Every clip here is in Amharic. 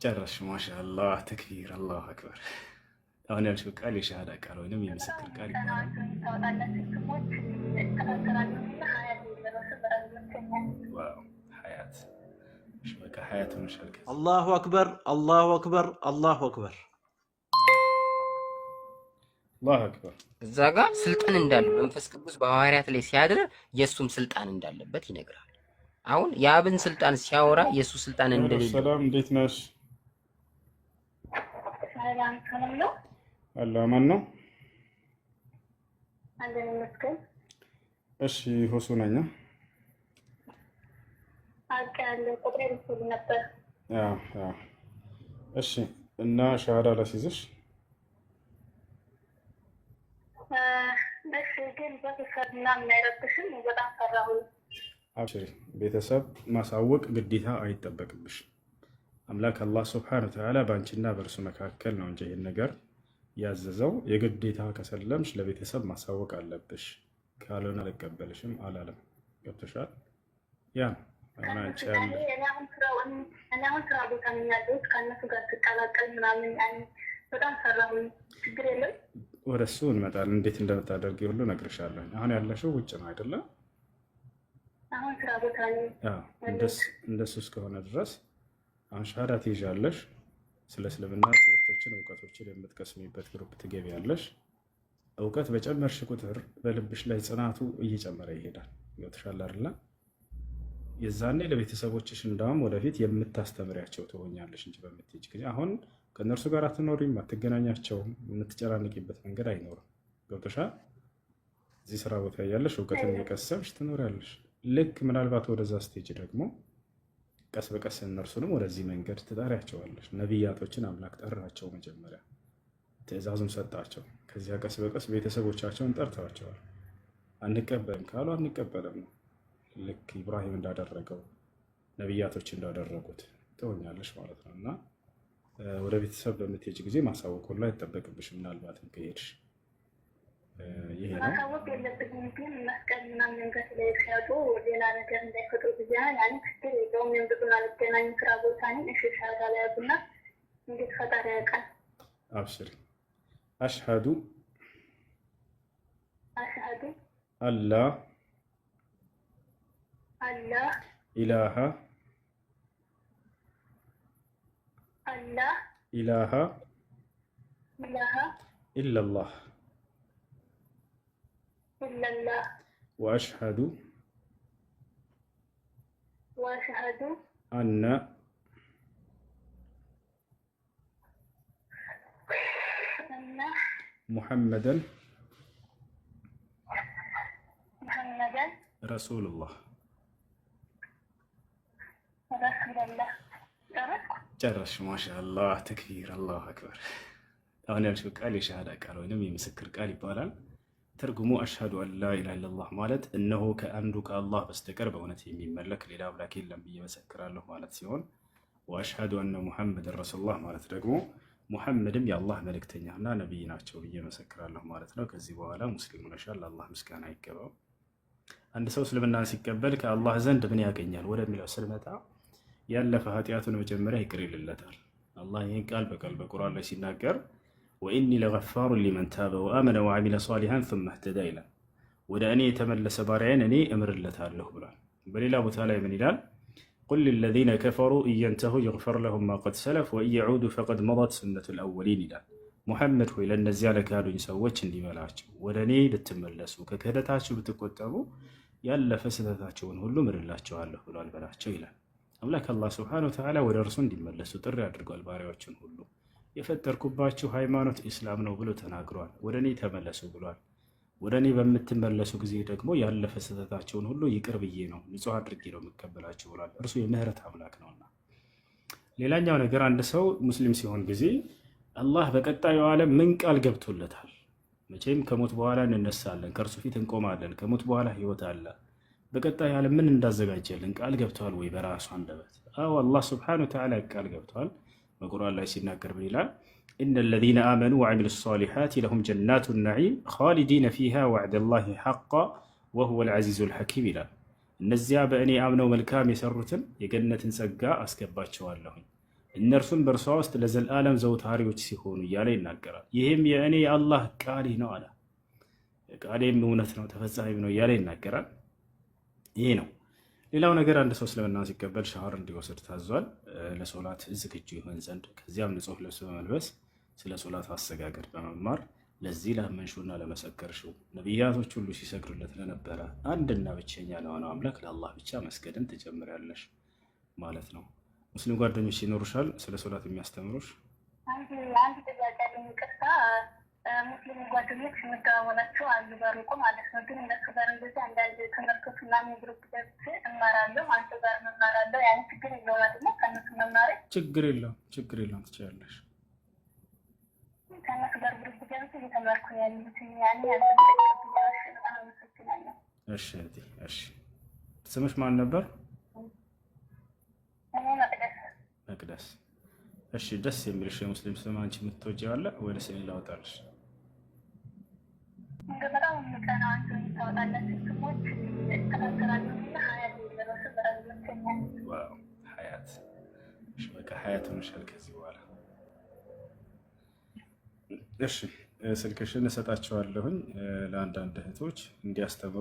ጨረስሽ? ማሻአላህ ተክቢር፣ አላሁ አክበር። አሁን ያልሽው ቃል የሻሃዳ ቃል ወይንም የምስክር ቃል ይባላል። ዋው ሀያት በቃ ሀያት ሆነሻል። አላሁ አክበር፣ አላሁ አክበር፣ አላሁ አክበር፣ አላሁ አክበር። እዛ ጋር ስልጣን እንዳለው መንፈስ ቅዱስ በሐዋርያት ላይ ሲያድር የእሱም ስልጣን እንዳለበት ይነግራል። አሁን የአብን ስልጣን ሲያወራ የእሱ ስልጣን እንደሌለ። ሰላም፣ እንዴት ነሽ? ሰላም ነው አላህ ማን ነው? አንደኛ መስከረም። እሺ ሁሱ ነኝ። አቃለ ቁጥሬ ልትል ነበር። እሺ እና ሻሃዳ ላስይዝሽ? እሺ ግን ቤተሰብ ምናምን አይረብሽም? በጣም ፈራሁ። አብሽሪ፣ ቤተሰብ ማሳወቅ ግዴታ አይጠበቅብሽ። አምላክ አላህ ሱብሓነሁ ወተዓላ በአንቺና በእርሱ መካከል ነው እንጂ ይህን ነገር ያዘዘው። የግዴታ ከሰለምሽ ለቤተሰብ ማሳወቅ አለብሽ። ካልሆነ አልቀበልሽም አላለም። ገብቶሻል? ያ አሁን አንቺ ያለ እኔ አሁን ስራ ቦታ ነኝ ያለሁት። ከእነሱ ጋር ትቀላቀል ምናምን በጣም ፈራሁ። ችግር የለም፣ ወደ እሱ እንመጣለን። እንዴት እንደምታደርጊ ሁሉ እነግርሻለሁ። አሁን ያለሽው ውጭ ነው አይደለ? አሁን ስራ ቦታ ነኝ። እንደሱ እስከሆነ ድረስ አሁን ሻሃዳ ትይዣለሽ። ስለ እስልምና ትምህርቶችን እውቀቶችን የምትቀስሚበት ግሩፕ ትገቢያለሽ። እውቀት በጨመርሽ ቁጥር በልብሽ ላይ ጽናቱ እየጨመረ ይሄዳል። ገብቶሻል አይደለ? የዛኔ ለቤተሰቦችሽ እንዳውም ወደፊት የምታስተምሪያቸው ትሆኛለሽ እንጂ በምትሄጂ ጊዜ አሁን ከእነርሱ ጋር አትኖሪም፣ አትገናኛቸውም፣ የምትጨራንቂበት መንገድ አይኖርም። ገብቶሻል? እዚህ ስራ ቦታ ያለሽ እውቀትን እየቀሰምሽ ትኖሪያለሽ። ልክ ምናልባት ወደዛ ስቴጅ ደግሞ ቀስ በቀስ እነርሱንም ወደዚህ መንገድ ትጠሪያቸዋለሽ። ነቢያቶችን አምላክ ጠራቸው። መጀመሪያ ትእዛዙም ሰጣቸው። ከዚያ ቀስ በቀስ ቤተሰቦቻቸውን ጠርተዋቸዋል። አንቀበልም ካሉ አንቀበልም ነው። ልክ ኢብራሂም እንዳደረገው ነቢያቶች እንዳደረጉት ትሆኛለሽ ማለት ነው። እና ወደ ቤተሰብ በምትሄጅ ጊዜ ማሳወቅ ሁሉ አይጠበቅብሽም። ምናልባትም ከሄድሽ ይሄ ነው ማሳወቅ የለብኝም። ግን መስቀል ምናምን መንገድ ላይ ሲያጡ ሌላ ነገር እንዳይፈጥሩ ብያ ያን ችግር የለውም። ብዙን አልገናኝ ስራ ቦታ ነኝ። እሺ ሻሃዳ ላይ ያዙና እንዴት ፈጣሪ ያውቃል። አብሽሪ። አሽሀዱ አላ ኢላሃ ኢለላህ ወአሽሀዱ አነ ሙሐመደን ረሱሉላህ። ጨረስሽ? ማሻአላህ ተክቢር፣ አላሁ አክበር። አሁን ያልሽው ቃል የሻሃዳ ቃል ወይንም የምስክር ቃል ይባላል። ትርጉሙ አሽሀዱ አን ላ ኢላሃ ኢለላህ ማለት እነሆ ከአንዱ ከአላህ በስተቀር በእውነት የሚመለክ ሌላ አምላክ የለም ብዬ መሰክራለሁ ማለት ሲሆን፣ ወአሽሀዱ አነ ሙሐመድን ረሱሉላህ ማለት ደግሞ ሙሐመድም የአላህ መልእክተኛና ነቢይ ናቸው ብዬ መሰክራለሁ ማለት ነው። ከዚህ በኋላ ሙስሊም ሆነሻል፣ አላህ ምስጋና ይገባው። አንድ ሰው እስልምናን ሲቀበል ከአላህ ዘንድ ምን ያገኛል ወደሚለው ስንመጣ ያለፈ ኃጢአቱን መጀመሪያ ይቅር ይልለታል። አላህ ይህን ቃል በቃል በቁርአን ላይ ሲናገር ወኢኒ ለገፋሩን ሊመን ታበ ወአመነ ወዐሚለ ሷሊሃን ሱመ እህተዳ ይላል። ወደ እኔ የተመለሰ ባሪያዬን እኔ እምርለታለሁ ብሏል። በሌላ ቦታ ላይ ምን ይላል? ቁል ሊለዚነ ከፈሩ ኢየንተሁ ይግፈር ለሁም ማ ቀድ ሰለፍ ወኢየዑዱ ፈቀድ መضት ሱነቱል አወሊን ይላል። ሙሐመድ ሆይ ለእነዚያ ለካዱኝ ሰዎች እንዲበላቸው ወደ እኔ ብትመለሱ ከክህደታችሁ ብትቆጠቡ ያለፈ ስህተታቸውን ሁሉ ምርላቸዋለሁ ብሏል በላቸው ይላል። አምላክ አላህ ሱብሓነሁ ወተዓላ ወደ እርሱ እንዲመለሱ ጥሪ አድርጓል። ባሪያዎችን ሁሉ የፈጠርኩባችሁ ሃይማኖት ኢስላም ነው ብሎ ተናግሯል። ወደ እኔ ተመለሱ ብሏል። ወደ እኔ በምትመለሱ ጊዜ ደግሞ ያለፈ ስህተታቸውን ሁሉ ይቅር ብዬ ነው ንጹሕ አድርጌ ነው የምቀበላችሁ ብሏል። እርሱ የምህረት አምላክ ነውና። ሌላኛው ነገር አንድ ሰው ሙስሊም ሲሆን ጊዜ አላህ በቀጣዩ ዓለም ምን ቃል ገብቶለታል? መቼም ከሞት በኋላ እንነሳለን፣ ከእርሱ ፊት እንቆማለን፣ ከሞት በኋላ ህይወት አለ። በቀጣዩ ዓለም ምን እንዳዘጋጀልን ቃል ገብተዋል ወይ? በራሱ አንደበት አዎ፣ አላህ ሱብሓነሁ ወተዓላ ቃል ገብተዋል። በቁርአን ላይ ሲናገር ምን ይላል? ኢነ ለዚነ አመኑ ወዐሚሉ ሷሊሓት ለሁም ጀናቱ ነዒም ኻሊዲነ ፊሃ ወዕደላሂ ሐቃ ወሁወል ዐዚዙል ሐኪም ይላል። እነዚያ በእኔ አምነው መልካም የሰሩትን የገነትን ጸጋ አስገባቸዋለሁኝ፣ እነርሱም በእርሷ ውስጥ ለዘላለም ዘውታሪዎች ሲሆኑ እያለ ይናገራል። ይህም የእኔ የአላህ ቃሌ ነው አለ። ቃሌም እውነት ነው ተፈጻሚ ነው እያለ ይናገራል። ይሄ ነው። ሌላው ነገር አንድ ሰው እስልምና ሲቀበል ሻወር እንዲወስድ ታዟል፣ ለሶላት ዝግጁ ይሆን ዘንድ። ከዚያም ንጹህ ልብስ በመልበስ ስለ ሶላት አሰጋገድ በመማር ለዚህ ላመንሹና ለመሰከርሽው ነቢያቶች ሁሉ ሲሰግዱለት ለነበረ አንድና ብቸኛ ለሆነው አምላክ ለአላህ ብቻ መስገድን ትጀምሪያለሽ ማለት ነው። ሙስሊም ጓደኞች ይኖሩሻል ስለ ሶላት የሚያስተምሩሽ? አንድ ጥያቄ ይቅርታ፣ ሙስሊም ጓደኞች የምደዋወላቸው አሉ በሩቁ ማለት ነው። ግን እነሱ ጋር እንደዚህ አንዳንድ ትምህርቶች ምናምን ግሩፕ ገብቼ እማራለሁ፣ አንተ ጋር እማራለሁ። ያን ችግር የለውም አይደለ? ከእነሱ መማሬ ችግር የለውም ትችያለሽ። ከእነሱ ጋር ግሩፕ ገብቼ እየተማርኩ ያሉት ያን ያንተጠቀብያዎች በጣም አመሰግናለሁ። እሺ ስምሽ ማን ነበር? እኔ መቅደስ። እሺ ደስ የሚልሽ የሙስሊም ስም አንቺ የምትወጂው አለ ወይስ እኔ ላወጣልሽ? በጣም የምቀናው አንተ ታወጣላችሁ ስሞች ተከታተላለሁና ሀያት የሚለበሱ በጣም ይመቸኛል። ዋው ሀያት። እሺ በቃ ሀያት ሆነሻል ከዚህ በኋላ። እሺ ስልክሽን እሰጣቸዋለሁኝ ለአንዳንድ እህቶች እንዲያስተምሩ፣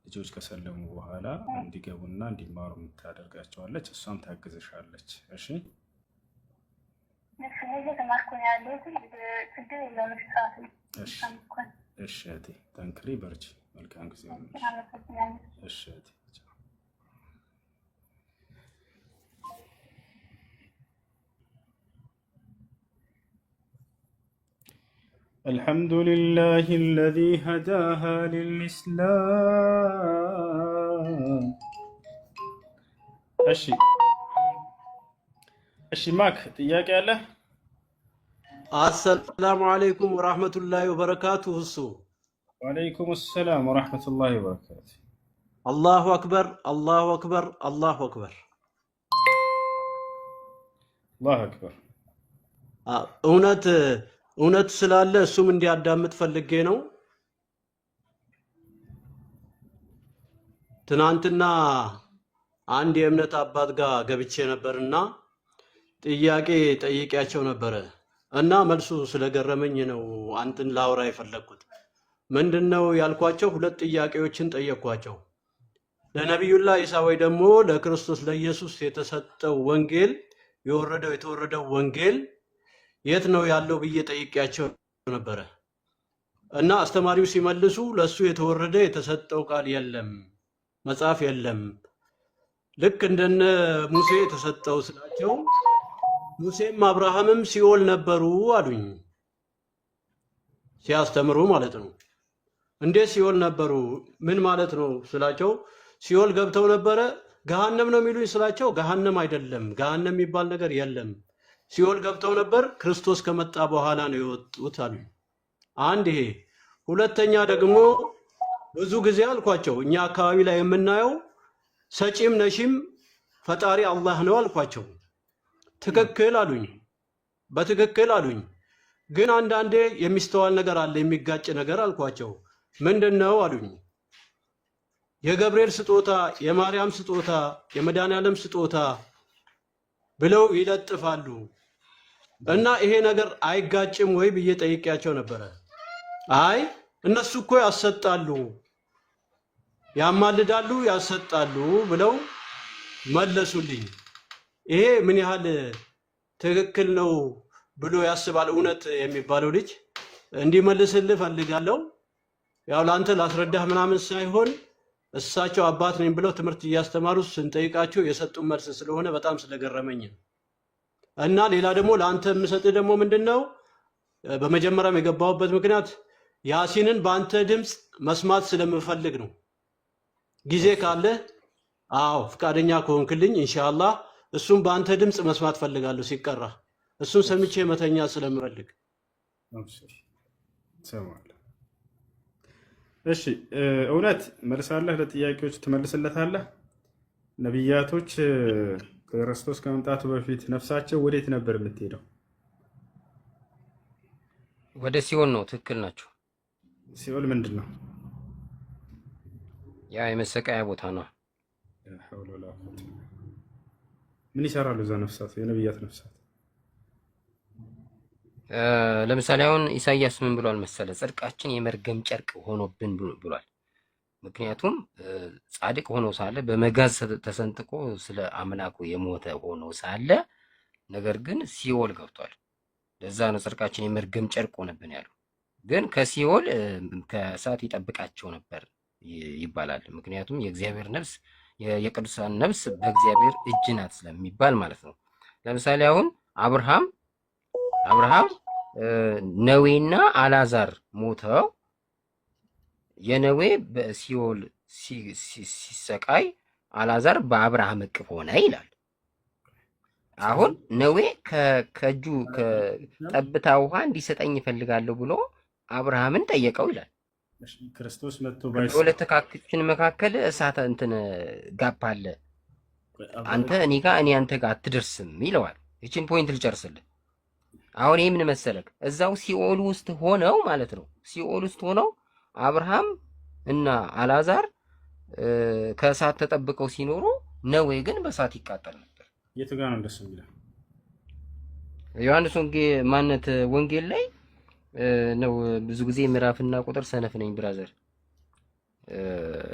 ልጆች ከሰለሙ በኋላ እንዲገቡና እንዲማሩ የምታደርጋቸዋለች። እሷም ታግዝሻለች። እሺ እሺ እህቴ ጠንክሪ፣ በርቺ። መልካም ጊዜ ነው። እሺ እህቴ الحمد لله الذي هداها للإسلام. እሺ ማክ ጥያቄ አለ? አሰላሙ አለይኩም ወራህመቱላሂ ወበረካቱሁ። እሱ ወአለይኩም ሰላም ወራህመቱላሂ ወበረካቱ። አላሁ አክበር አላሁ አክበር አላሁ አክበር አላሁ አክበር። እውነት ስላለ እሱም እንዲያዳምጥ ፈልጌ ነው። ትናንትና አንድ የእምነት አባት ጋር ገብቼ ነበርና ጥያቄ ጠይቄያቸው ነበረ እና መልሱ ስለገረመኝ ነው አንተን ላውራ የፈለኩት። ምንድነው ያልኳቸው? ሁለት ጥያቄዎችን ጠየቅኳቸው። ለነብዩላህ ኢሳ ወይ ደግሞ ለክርስቶስ ለኢየሱስ የተሰጠው ወንጌል የተወረደው ወንጌል የት ነው ያለው ብዬ ጠይቄያቸው ነበረ እና አስተማሪው ሲመልሱ ለሱ የተወረደ የተሰጠው ቃል የለም፣ መጽሐፍ የለም። ልክ እንደነ ሙሴ የተሰጠው ስላቸው ሙሴም አብርሃምም ሲኦል ነበሩ አሉኝ። ሲያስተምሩ ማለት ነው። እንዴት ሲኦል ነበሩ ምን ማለት ነው ስላቸው ሲኦል ገብተው ነበረ። ገሃነም ነው የሚሉኝ ስላቸው ገሃነም አይደለም፣ ገሃነም የሚባል ነገር የለም። ሲኦል ገብተው ነበር፣ ክርስቶስ ከመጣ በኋላ ነው የወጡት አሉ። አንድ ይሄ። ሁለተኛ ደግሞ ብዙ ጊዜ አልኳቸው እኛ አካባቢ ላይ የምናየው ሰጪም ነሺም ፈጣሪ አላህ ነው አልኳቸው። ትክክል አሉኝ፣ በትክክል አሉኝ። ግን አንዳንዴ የሚስተዋል ነገር አለ፣ የሚጋጭ ነገር አልኳቸው። ምንድነው አሉኝ። የገብርኤል ስጦታ፣ የማርያም ስጦታ፣ የመድኃኒዓለም ስጦታ ብለው ይለጥፋሉ እና ይሄ ነገር አይጋጭም ወይ ብዬ ጠይቄያቸው ነበረ። አይ እነሱ እኮ ያሰጣሉ፣ ያማልዳሉ፣ ያሰጣሉ ብለው መለሱልኝ። ይሄ ምን ያህል ትክክል ነው ብሎ ያስባል እውነት የሚባለው ልጅ እንዲመልስልህ ፈልጋለሁ። ያው ላንተ ላስረዳህ ምናምን ሳይሆን እሳቸው አባት ነኝ ብለው ትምህርት እያስተማሩ ስንጠይቃቸው የሰጡን መልስ ስለሆነ በጣም ስለገረመኝ እና ሌላ ደግሞ ለአንተ የምሰጥህ ደግሞ ምንድነው በመጀመሪያም የገባሁበት ምክንያት ያሲንን በአንተ ድምፅ መስማት ስለምፈልግ ነው። ጊዜ ካለ ፍቃደኛ ከሆንክልኝ ኢንሻአላህ እሱም በአንተ ድምፅ መስማት ፈልጋለሁ ሲቀራ እሱን ሰምቼ መተኛ ስለምፈልግ። እሺ እውነት መልሳለህ፣ ለጥያቄዎች ትመልስለታለህ። ነቢያቶች ክርስቶስ ከመምጣቱ በፊት ነፍሳቸው ወዴት ነበር የምትሄደው? ወደ ሲኦል ነው። ትክክል ናቸው። ሲኦል ምንድን ነው? ያ የመሰቃያ ቦታ ነው። ምን ይሰራሉ እዛ ነፍሳት፣ የነብያት ነፍሳት? ለምሳሌ አሁን ኢሳይያስ ምን ብሏል መሰለ? ጽድቃችን የመርገም ጨርቅ ሆኖብን ብሏል። ምክንያቱም ጻድቅ ሆኖ ሳለ በመጋዝ ተሰንጥቆ ስለ አምላኩ የሞተ ሆኖ ሳለ ነገር ግን ሲኦል ገብቷል። ለዛ ነው ጽድቃችን የመርገም ጨርቅ ሆነብን ያለው። ግን ከሲኦል ከእሳት ይጠብቃቸው ነበር ይባላል። ምክንያቱም የእግዚአብሔር ነፍስ የቅዱሳን ነፍስ በእግዚአብሔር እጅ ናት ስለሚባል ማለት ነው። ለምሳሌ አሁን አብርሃም ነዌና አላዛር ሞተው የነዌ በሲኦል ሲሰቃይ አላዛር በአብርሃም እቅፍ ሆነ ይላል። አሁን ነዌ ከእጁ ከጠብታ ውሃ እንዲሰጠኝ ይፈልጋለሁ ብሎ አብርሃምን ጠየቀው ይላል። ክርስቶስ መጥቶ በሁለት ካክችን መካከል እሳት እንትን ጋፕ አለ፣ አንተ እኔ ጋር እኔ አንተ ጋር አትደርስም ይለዋል። ይችን ፖይንት ልጨርስልህ። አሁን ይህ ምን መሰለክ፣ እዛው ሲኦል ውስጥ ሆነው ማለት ነው። ሲኦል ውስጥ ሆነው አብርሃም እና አላዛር ከእሳት ተጠብቀው ሲኖሩ ነዌ ግን በእሳት ይቃጠል ነበር። የት ጋር ነው እንደሱ የሚለው? ዮሐንስ ወንጌል ላይ ነው። ብዙ ጊዜ ምዕራፍና ቁጥር ሰነፍ ነኝ ብራዘር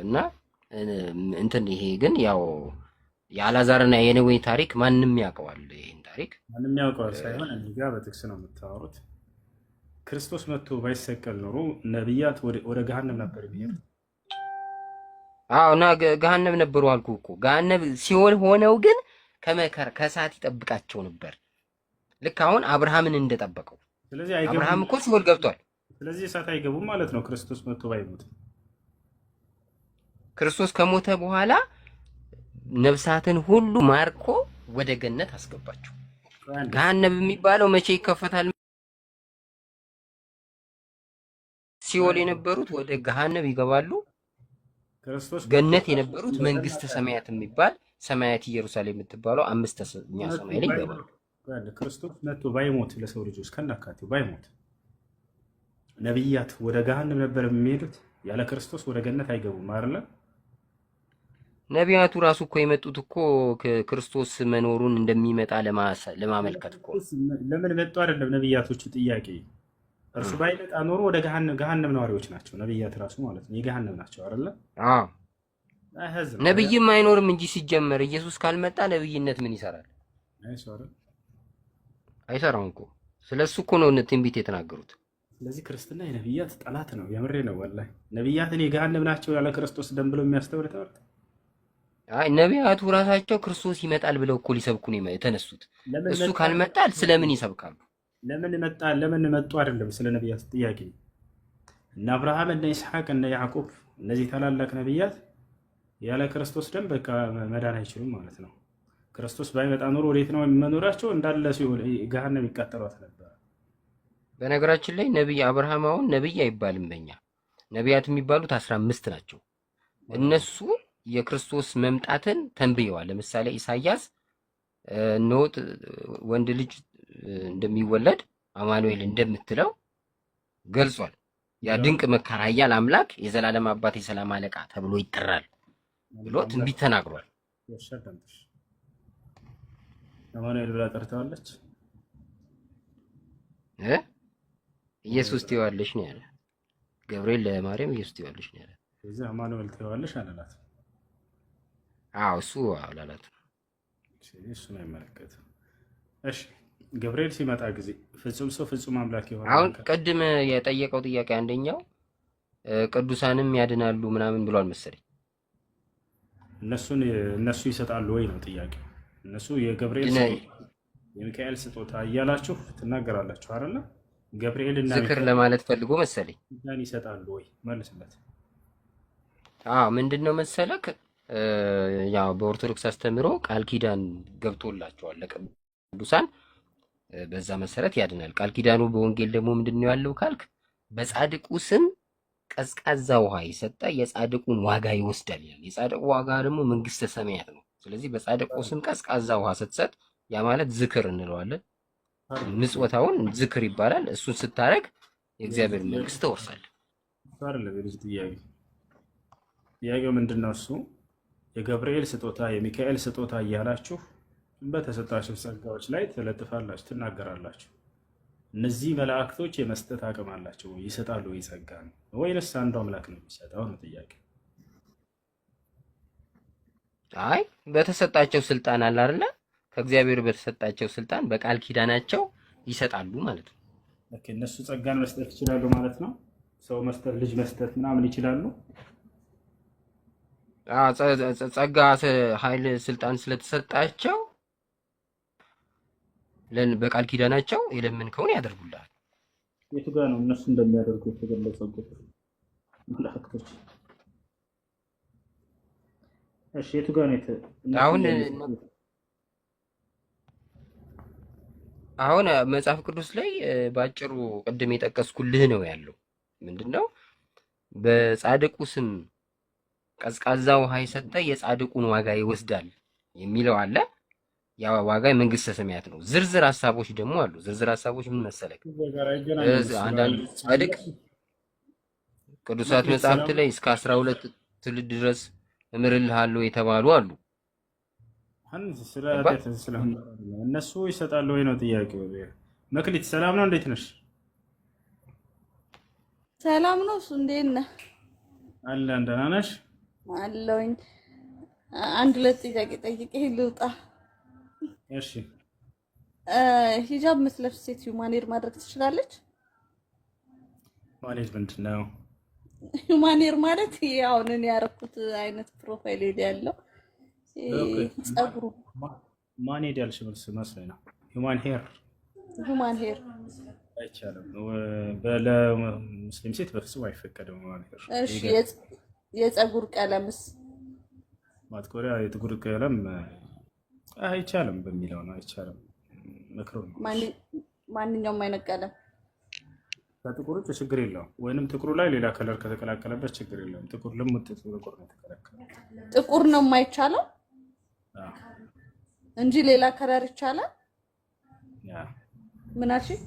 እና እንትን ይሄ ግን ያው የአላዛርና የነዌ ታሪክ ማንም ያውቀዋል። ይሄን ታሪክ ማንም ያውቀዋል ሳይሆን እዚህ ጋር በጥቅስ ነው የምታወሩት። ክርስቶስ መጥቶ ባይሰቀል ኖሮ ነብያት ወደ ገሃነም ነበር የሚሄዱት። አዎ እና ገሃነም ነበሩ አልኩ እኮ። ገሃነም ሲኦል ሆነው ግን ከመከራ ከእሳት ይጠብቃቸው ነበር። ልክ አሁን አብርሃምን እንደጠበቀው። ስለዚህ አብርሃም እኮ ሲኦል ገብቷል። ስለዚህ እሳት አይገቡም ማለት ነው። ክርስቶስ መጥቶ ባይሞት ክርስቶስ ከሞተ በኋላ ነፍሳትን ሁሉ ማርኮ ወደ ገነት አስገባቸው። ገሃነም የሚባለው መቼ ይከፈታል? ሲኦል የነበሩት ወደ ገሃነም ይገባሉ። ገነት የነበሩት መንግስተ ሰማያት የሚባል ሰማያት ኢየሩሳሌም የምትባለው አምስተኛ ሰማይ ላይ ይገባሉ። ክርስቶስ መጥቶ ባይሞት ለሰው ልጆች ከናካቴው ባይሞት ነብያት ወደ ገሃነም ነበር የሚሄዱት። ያለ ክርስቶስ ወደ ገነት አይገቡም አይደለ? ነቢያቱ ራሱ እኮ የመጡት እኮ ክርስቶስ መኖሩን እንደሚመጣ ለማመልከት እኮ። ለምን መጡ አይደለም ነብያቶቹ ጥያቄ። እርሱ ባይመጣ ኖሮ ወደ ገሃነም ነዋሪዎች ናቸው ነብያት ራሱ ማለት ነው። የገሃነም ናቸው አይደለ? አዎ ነብይም አይኖርም እንጂ ሲጀመር ኢየሱስ ካልመጣ ነብይነት ምን ይሰራል? አይሰራም እኮ። ስለሱ እኮ ነው ትንቢት የተናገሩት። ስለዚህ ክርስትና የነብያት ጠላት ነው። የምሬ ነው ወላሂ። ነብያትን የገሃነም ናቸው ያለ ክርስቶስ ደም ብለው የሚያስተምር ተወርተ አይ ነቢያቱ ራሳቸው ክርስቶስ ይመጣል ብለው እኮ ሊሰብኩ ነው የተነሱት። እሱ ካልመጣ ስለምን ይሰብካሉ? ለምን መጡ አይደለም ስለ ነብያት ጥያቄ። እነ አብርሃም እነ ይስሐቅ እነ ያዕቆብ እነዚህ ታላላቅ ነብያት ያለ ክርስቶስ ደም በቃ መዳን አይችሉም ማለት ነው። ክርስቶስ ባይመጣ ኖሮ ወዴት ነው መኖራቸው? እንዳለ ሲሆን ገሃነም ይቃጠሏት ነበር። በነገራችን ላይ ነብይ አብርሃም አሁን ነብይ አይባልም። በእኛ ነቢያት የሚባሉት 15 ናቸው። እነሱ የክርስቶስ መምጣትን ተንብየዋል። ለምሳሌ ኢሳይያስ ኖት ወንድ ልጅ እንደሚወለድ አማኑኤል እንደምትለው ገልጿል። ያ ድንቅ መካር ኃያል አምላክ የዘላለም አባት የሰላም አለቃ ተብሎ ይጠራል ብሎ ትንቢት ተናግሯል። አማኑኤል ብላ ጠርተዋለች። ኢየሱስ ትይዋለሽ ነው ያለ ገብርኤል ለማርያም ኢየሱስ ትይዋለሽ ነው ያለ። ስለዚህ አማኑኤል ትይዋለሽ አላላት። አዎ እሱ አላላት። እሱ ነው የሚመለከተው። እሺ ገብርኤል ሲመጣ ጊዜ ፍጹም ሰው ፍጹም አምላክ ይሆናል። አሁን ቅድም የጠየቀው ጥያቄ አንደኛው ቅዱሳንም ያድናሉ ምናምን ብሏል መሰለኝ። እነሱ ይሰጣሉ ወይ ነው ጥያቄው። እነሱ የገብርኤል የሚካኤል ስጦታ እያላችሁ ትናገራላችሁ አይደለ? ገብርኤልና ዝክር ለማለት ፈልጎ መሰለኝ። ይሰጣሉ ወይ መልስለት። ምንድነው መሰለክ ያው በኦርቶዶክስ አስተምሮ ቃል ኪዳን ገብቶላቸዋል ለቅዱሳን። በዛ መሰረት ያድናል ቃል ኪዳኑ። በወንጌል ደግሞ ምንድነው ያለው ካልክ በጻድቁ ስም ቀዝቃዛ ውሃ የሰጠ የጻድቁን ዋጋ ይወስዳል ይላል። የጻድቁ ዋጋ ደግሞ መንግስተ ሰማያት ነው። ስለዚህ በጻድቁ ስም ቀዝቃዛ ውሃ ስትሰጥ ያ ማለት ዝክር እንለዋለን። ምጽወታውን ዝክር ይባላል። እሱን ስታረግ የእግዚአብሔር መንግስት ተወርሳለህ። ጥያቄው ምንድነው? እሱ የገብርኤል ስጦታ የሚካኤል ስጦታ እያላችሁ በተሰጣቸው ጸጋዎች ላይ ትለጥፋላችሁ፣ ትናገራላችሁ። እነዚህ መላእክቶች የመስጠት አቅም አላቸው ወይ? ይሰጣሉ ወይ? ጸጋ ነው ወይንስ አንዱ አምላክ ነው የሚሰጠው ነው ጥያቄ። አይ በተሰጣቸው ስልጣን አለ አይደለ? ከእግዚአብሔር በተሰጣቸው ስልጣን በቃል ኪዳናቸው ይሰጣሉ ማለት ነው። ኦኬ፣ እነሱ ጸጋን መስጠት ይችላሉ ማለት ነው። ሰው መስጠት፣ ልጅ መስጠት ምናምን ይችላሉ። ጸጋ፣ ኃይል፣ ስልጣን ስለተሰጣቸው በቃል ኪዳናቸው የለመንከውን ያደርጉልሃል። የቱ ጋር ነው እነሱ እንደሚያደርጉ የተገለጸው መላእክቶች? እሺ የቱ ጋር ነው? አሁን መጽሐፍ ቅዱስ ላይ ባጭሩ ቅድም የጠቀስኩልህ ነው ያለው። ምንድነው? በጻድቁ ስም ቀዝቃዛ ውሃ የሰጠ የጻድቁን ዋጋ ይወስዳል የሚለው አለ። ያ ዋጋ የመንግስተ ሰማያት ነው። ዝርዝር ሐሳቦች ደግሞ አሉ። ዝርዝር ሐሳቦች ምን መሰለህ? አንዳንድ ጻድቅ ቅዱሳት መጽሐፍት ላይ እስከ 12 ትውልድ ድረስ እምርልሃለሁ የተባሉ አሉ። እነሱ ይሰጣሉ ወይ ነው ጥያቄው። መክሊት ሰላም ነው? እንዴት ነሽ? ሰላም ነው። እሱ እንዴት ነህ? አለን። ደህና ነሽ? አለሁኝ። አንድ ሁለት ጥያቄ ጠይቄ ልውጣ። እሺ። ሂጃብ የምትለብስ ሴት ሁማን ሄር ማድረግ ትችላለች? ሁማን ሄር ምንድን ነው? ሁማን ሄር ማለት ያው እኔ ያደረኩት አይነት ፕሮፋይል ያለው ጸጉሩ ማን ሄድ ያልሽ መስሎኝ ነው። ሁማን ሄር አይቻልም። ለሙስሊም ሴት በፍጹም አይፈቀድም ሁማን ሄር። እሺ የጸጉር ቀለምስ? ማጥቆሪያ የጥቁር ቀለም አይቻልም በሚለው ነው። አይቻልም ምክሩ ነው። ማንኛውም አይነት ቀለም ከጥቁር ውጭ ችግር የለውም። ወይንም ጥቁሩ ላይ ሌላ ከለር ከተቀላቀለበት ችግር የለውም። ጥቁር ልሙጥ ጥቁር ነው የተከለከለው። ጥቁር ነው የማይቻለው እንጂ ሌላ ከለር ይቻላል። ምን አልሽኝ?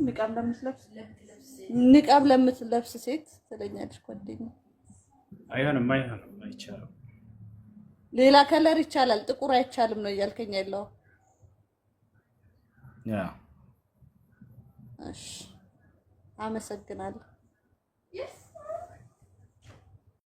ንቃብ ለምትለብስ ሴት ትለኛለች ጓደኛዬ። አይሆንም አይቻልም። ሌላ ከለር ይቻላል፣ ጥቁር አይቻልም ነው እያልከኝ ያለው? እሺ አመሰግናለሁ።